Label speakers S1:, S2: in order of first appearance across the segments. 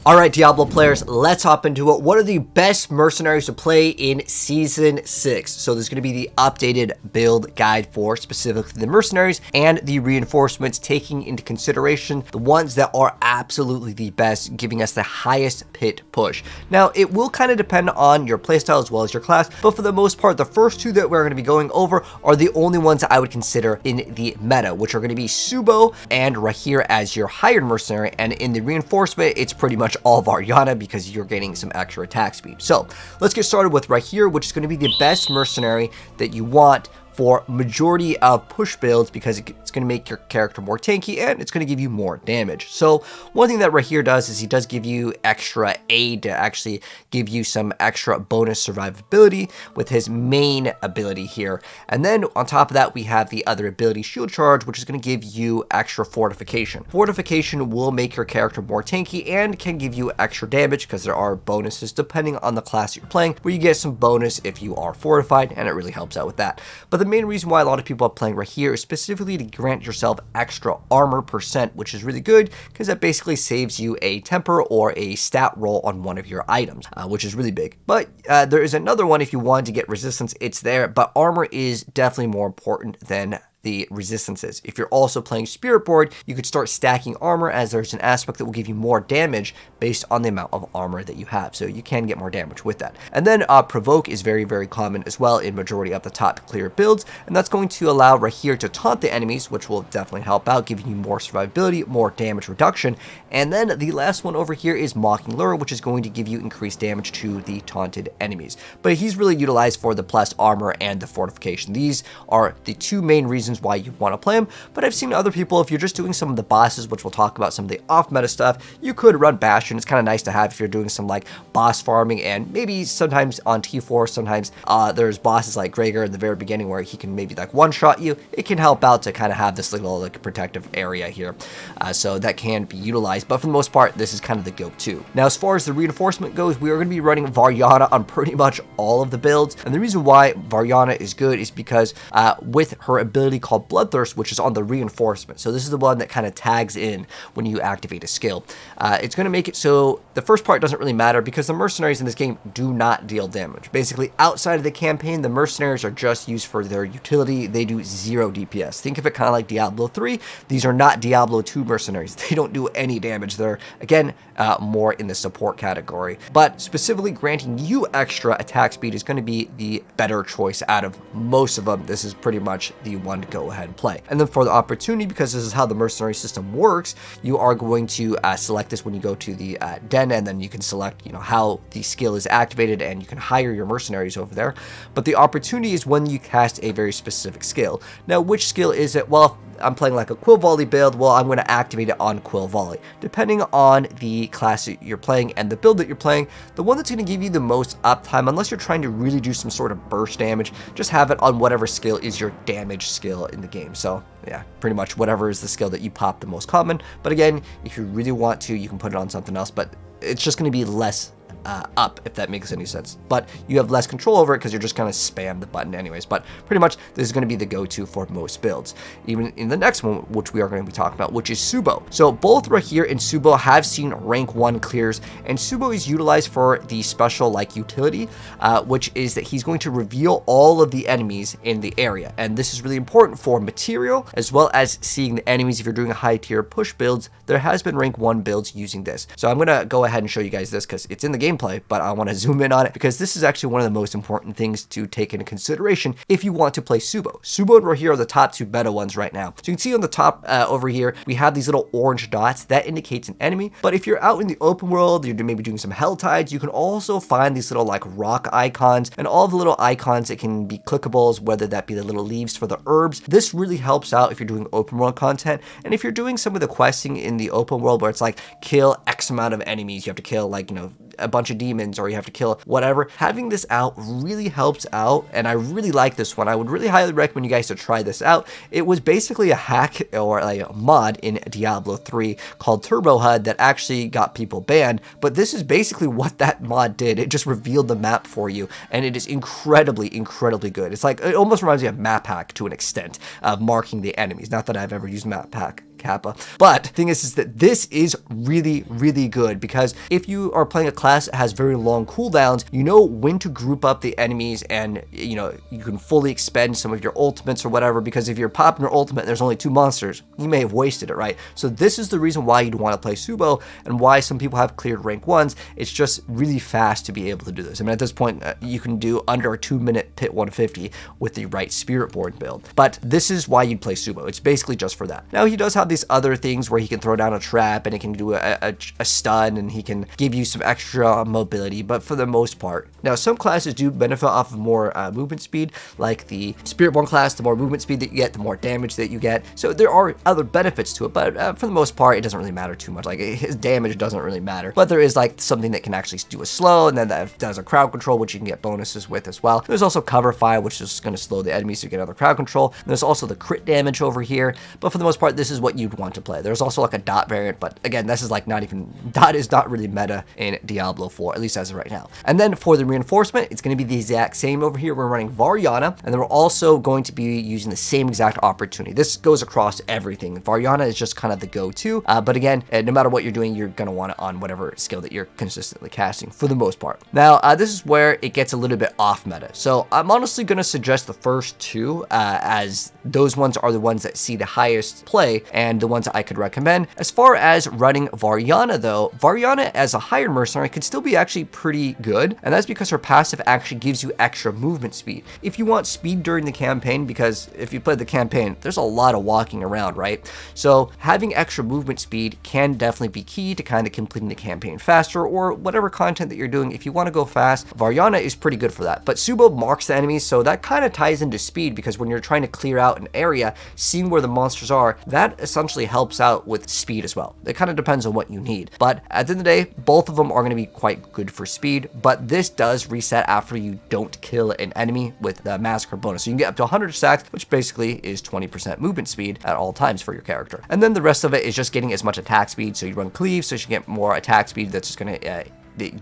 S1: Alright, Diablo players, let's hop into it. What are the best mercenaries to play in Season 6? So there's going to be the updated build guide for specifically the mercenaries and the reinforcements, taking into consideration the ones that are absolutely the best, giving us the highest pit push. Now, it will kind of depend on your playstyle as well as your class, but for the most part, the first two that we're going to be going over are the only ones that I would consider in the meta, which are going to be Subo and Raheir as your hired mercenary, and in the reinforcement, it's pretty much all Varyana because you're getting some extra attack speed. So let's get started with Raheir, which is going to be the best mercenary that you want for majority of push builds because it's going to make your character more tanky and it's going to give you more damage. So one thing that Raheir does is he does give you extra aid to actually give you some extra bonus survivability with his main ability here. And then on top of that, we have the other ability, Shield Charge, which is going to give you extra fortification. Fortification will make your character more tanky and can give you extra damage because there are bonuses depending on the class you're playing where you get some bonus if you are fortified, and it really helps out with that. But the main reason why a lot of people are playing Raheir is specifically to grant yourself extra armor percent, which is really good because that basically saves you a temper or a stat roll on one of your items, which is really big. But there is another one if you want to get resistance, it's there, but armor is definitely more important than the resistances. If you're also playing Spiritborn, you could start stacking armor as there's an aspect that will give you more damage based on the amount of armor that you have. So you can get more damage with that. And then Provoke is very, very common as well in majority of the top clear builds. And that's going to allow Raheir to taunt the enemies, which will definitely help out, giving you more survivability, more damage reduction. And then the last one over here is Mocking Lure, which is going to give you increased damage to the taunted enemies. But he's really utilized for the plus armor and the fortification. These are the two main reasons why you want to play him. But I've seen other people, if you're just doing some of the bosses, which we'll talk about some of the off meta stuff, you could run Bastion. It's kind of nice to have if you're doing some like boss farming, and maybe sometimes on T4, sometimes there's bosses like Raheir in the very beginning where he can maybe like one shot you. It can help out to kind of have this little like protective area here, so that can be utilized. But for the most part, this is kind of the go-to. Now, as far as the reinforcement goes, we are going to be running Varyana on pretty much all of the builds, and the reason why Varyana is good is because with her ability called Bloodthirst, which is on the reinforcement. So this is the one that kind of tags in when you activate a skill. It's going to make it so the first part doesn't really matter because the mercenaries in this game do not deal damage. Basically, outside of the campaign, the mercenaries are just used for their utility. They do 0 DPS. Think of it kind of like Diablo 3. These are not Diablo 2 mercenaries. They don't do any damage. They're, again, more in the support category. But specifically granting you extra attack speed is going to be the better choice out of most of them. This is pretty much the one to go ahead and play. And then for the opportunity, because this is how the mercenary system works, you are going to select this when you go to the den, and then you can select, you know, how the skill is activated, and you can hire your mercenaries over there. But the opportunity is when you cast a very specific skill. Now, which skill is it? Well, I'm playing like a Quill Volley build, well, I'm going to activate it on Quill Volley. Depending on the class that you're playing and the build that you're playing, the one that's going to give you the most uptime, unless you're trying to really do some sort of burst damage, just have it on whatever skill is your damage skill in the game. So yeah, pretty much whatever is the skill that you pop the most common. But again, if you really want to, you can put it on something else, but it's just going to be less up, if that makes any sense. But you have less control over it because you're just going to spam the button anyways. But pretty much this is going to be the go-to for most builds. Even in the next one, which we are going to be talking about, which is Subo. So both Raheir and Subo have seen rank 1 clears, and Subo is utilized for the special like utility, which is that he's going to reveal all of the enemies in the area. And this is really important for material as well as seeing the enemies. If you're doing a high tier push builds, there has been rank 1 builds using this. So I'm going to go ahead and show you guys this because it's in the gameplay, but I want to zoom in on it because this is actually one of the most important things to take into consideration if you want to play Subo. Subo and Raheir are the top 2 meta ones right now. So you can see on the top over here, we have these little orange dots that indicates an enemy. But if you're out in the open world, you're maybe doing some hell tides, you can also find these little like rock icons and all the little icons that can be clickables, whether that be the little leaves for the herbs. This really helps out if you're doing open world content. And if you're doing some of the questing in the open world where it's like kill X amount of enemies, you have to kill like, you know, a bunch of demons, or you have to kill whatever, having this out really helps out. And I really like this one. I would really highly recommend you guys to try this out. It was basically a hack or a mod in Diablo 3 called Turbo HUD that actually got people banned, but this is basically what that mod did. It just revealed the map for you, and it is incredibly good. It's like, it almost reminds me of map hack to an extent of marking the enemies. Not that I've ever used map hack Kappa. But the thing is that this is really, really good because if you are playing a class that has very long cooldowns, you know when to group up the enemies and, you know, you can fully expend some of your ultimates or whatever, because if you're popping your ultimate and there's only 2 monsters, you may have wasted it, right? So this is the reason why you'd want to play Subo and why some people have cleared rank 1s. It's just really fast to be able to do this. I mean, at this point, you can do under a 2-minute pit 150 with the right Spiritborn build. But this is why you'd play Subo. It's basically just for that. Now, he does have these other things where he can throw down a trap and he can do a stun and he can give you some extra mobility, but for the most part. Now, some classes do benefit off of more movement speed, like the Spiritborn class. The more movement speed that you get, the more damage that you get. So there are other benefits to it, but for the most part, it doesn't really matter too much. Like, his damage doesn't really matter. But there is like something that can actually do a slow, and then that does a crowd control, which you can get bonuses with as well. There's also cover fire, which is going to slow the enemies to get other crowd control. And there's also the crit damage over here, but for the most part, this is what you'd want to play. There's also like a dot variant, but again, this is like not even, dot is not really meta in Diablo 4, at least as of right now. And then for the reinforcement, it's going to be the exact same over here. We're running Varyana, and then we're also going to be using the same exact opportunity. This goes across everything. Varyana is just kind of the go-to, but again, no matter what you're doing, you're going to want it on whatever skill that you're consistently casting for the most part. Now, this is where it gets a little bit off meta. So I'm honestly going to suggest the first two, as those ones are the ones that see the highest play and the ones that I could recommend. As far as running Varyana though, Varyana as a hired mercenary could still be actually pretty good, and that's because her passive actually gives you extra movement speed. If you want speed during the campaign, because if you play the campaign, there's a lot of walking around, right? So having extra movement speed can definitely be key to kind of completing the campaign faster, or whatever content that you're doing. If you want to go fast, Varyana is pretty good for that. But Subo marks the enemies, so that kind of ties into speed, because when you're trying to clear out an area, seeing where the monsters are, that essentially helps out with speed as well. It kind of depends on what you need. But at the end of the day, both of them are going to be quite good for speed, but this does reset after you don't kill an enemy with the massacre bonus. So you can get up to 100 stacks, which basically is 20% movement speed at all times for your character. And then the rest of it is just getting as much attack speed. So you run cleave, so you get more attack speed. That's just going to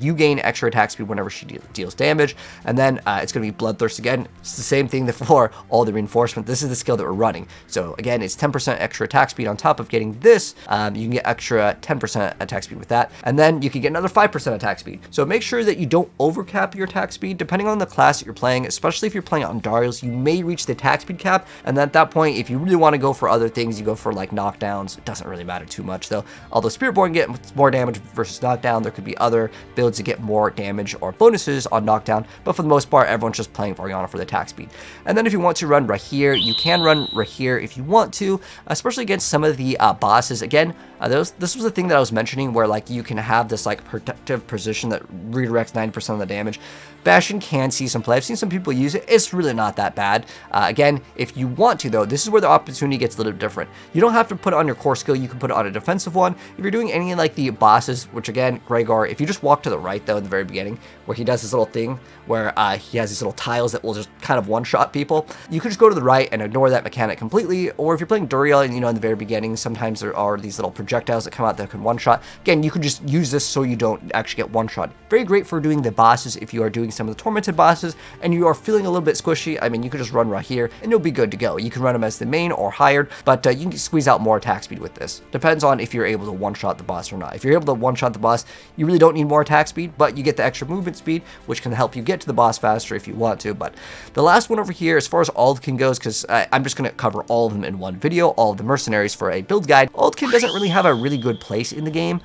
S1: you gain extra attack speed whenever she deals damage, and then it's going to be Bloodthirst again. It's the same thing for all the reinforcement. This is the skill that we're running. So again, it's 10% extra attack speed on top of getting this. You can get extra 10% attack speed with that, and then you can get another 5% attack speed. So make sure that you don't overcap your attack speed. Depending on the class that you're playing, especially if you're playing on Darius, you may reach the attack speed cap, and then at that point, if you really want to go for other things, you go for like knockdowns. It doesn't really matter too much though. Although Spiritborn gets more damage versus knockdown, there could be other builds to get more damage or bonuses on knockdown, but for the most part, everyone's just playing Varyana for the attack speed. And then if you want to run Raheir, you can run Raheir if you want to, especially against some of the bosses. Again, this was the thing that I was mentioning, where like you can have this like protective position that redirects 90% of the damage. Bastion can see some play. I've seen some people use it. It's really not that bad. Again, if you want to though, this is where the opportunity gets a little different. You don't have to put it on your core skill. You can put it on a defensive one. If you're doing any like the bosses, which again, Raheir, if you just walk to the right though in the very beginning, where he does this little thing where he has these little tiles that will just kind of one-shot people, you could just go to the right and ignore that mechanic completely. Or if you're playing Duriel, and you know in the very beginning, sometimes there are these little projectiles that come out that can one-shot. Again, you could just use this so you don't actually get one-shot. Very great for doing the bosses if you are doing some of the tormented bosses and you are feeling a little bit squishy. I mean, you could just run Raheir and you'll be good to go. You can run him as the main or hired, but you can squeeze out more attack speed with this. Depends on if you're able to one-shot the boss or not. If you're able to one-shot the boss, you really don't need more attack speed, but you get the extra movement speed, which can help you get to the boss faster if you want to. But the last one over here, as far as Aldkin goes, because I'm just going to cover all of them in one video, all of the mercenaries for a build guide. Aldkin doesn't really have a really good place in the game.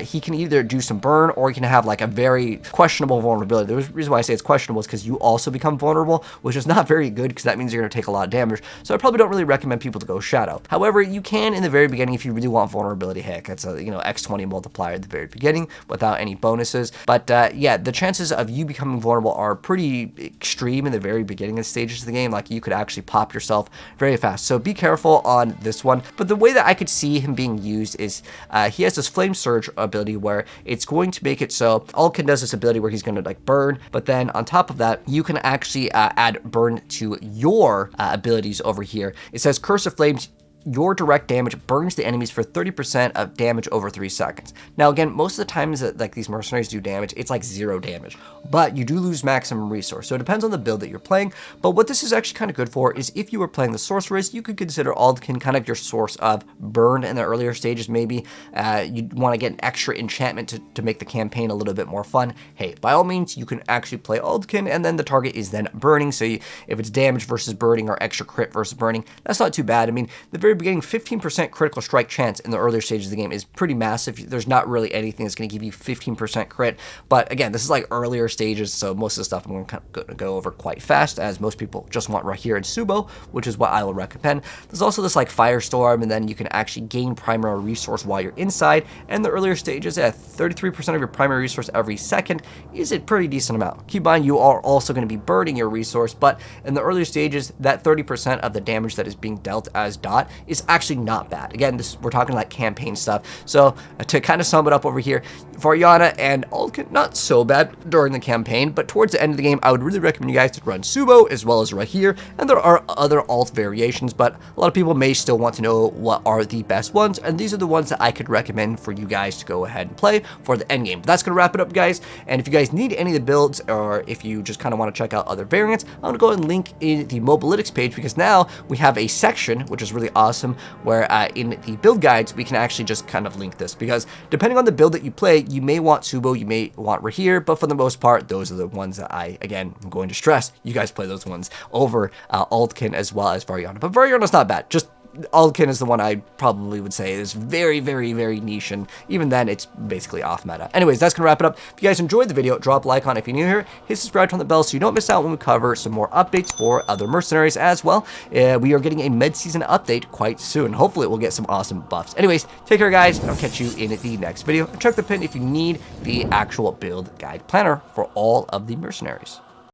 S1: He can either do some burn, or he can have like a very questionable vulnerability. The reason why I say it's questionable is because you also become vulnerable, which is not very good, because that means you're going to take a lot of damage. So I probably don't really recommend people to go Shadow. However, you can in the very beginning if you really want vulnerability. Heck, it's a X20 multiplier at the very beginning without any bonuses. But yeah, the chances of you becoming vulnerable are pretty extreme in the very beginning of stages of the game. Like, you could actually pop yourself very fast. So be careful on this one. But the way that I could see him being used is he has this Flame Surge ability where it's going to make it so Aldkin does this ability where he's going to like burn, but then on top of that, you can actually add burn to your abilities over here. It says Curse of Flames. your direct damage burns the enemies for 30% of damage over 3 seconds. Now again, most of the times that like these mercenaries do damage, it's like 0 damage, but you do lose maximum resource. So it depends on the build that you're playing. But what this is actually kind of good for is if you were playing the sorceress, you could consider Aldkin kind of your source of burn in the earlier stages. Maybe you'd want to get an extra enchantment to make the campaign a little bit more fun. Hey, by all means, you can actually play Aldkin, and then the target is then burning. So if it's damage versus burning or extra crit versus burning, that's not too bad. I mean, the very beginning, 15% critical strike chance in the earlier stages of the game is pretty massive. There's not really anything that's going to give you 15% crit, but again, this is like earlier stages, so most of the stuff I'm going to go over quite fast, as most people just want Raheir and Subo, which is what I will recommend. There's also this like Firestorm, and then you can actually gain primary resource while you're inside, and the earlier stages at 33% of your primary resource every second is a pretty decent amount. Keep in mind, you are also going to be burning your resource, but in the earlier stages, that 30% of the damage that is being dealt as dot is actually not bad. Again, we're talking like campaign stuff. So to kind of sum it up over here, Varyana and Aldkin, not so bad during the campaign, but towards the end of the game, I would really recommend you guys to run Subo as well as Raheir, and there are other alt variations, but a lot of people may still want to know what are the best ones, and these are the ones that I could recommend for you guys to go ahead and play for the end game. But that's going to wrap it up, guys, and if you guys need any of the builds, or if you just kind of want to check out other variants, I'm going to go ahead and link in the Mobalytics page, because now we have a section, which is really awesome, where in the build guides, we can actually just kind of link this, because depending on the build that you play, you may want Subo, you may want Raheir, but for the most part, those are the ones that I, again, I'm going to stress, you guys play those ones over Aldkin as well as Varyana. But Varyana's not bad, just Aldkin is the one I probably would say is very, very, very niche, and even then, it's basically off meta. Anyways, that's gonna wrap it up. If you guys enjoyed the video, drop a like on it. If you're new here, hit subscribe, turn on the bell so you don't miss out when we cover some more updates for other mercenaries as well. We are getting a mid-season update quite soon. Hopefully, we'll get some awesome buffs. Anyways, take care, guys, and I'll catch you in the next video. And check the pin if you need the actual build guide planner for all of the mercenaries.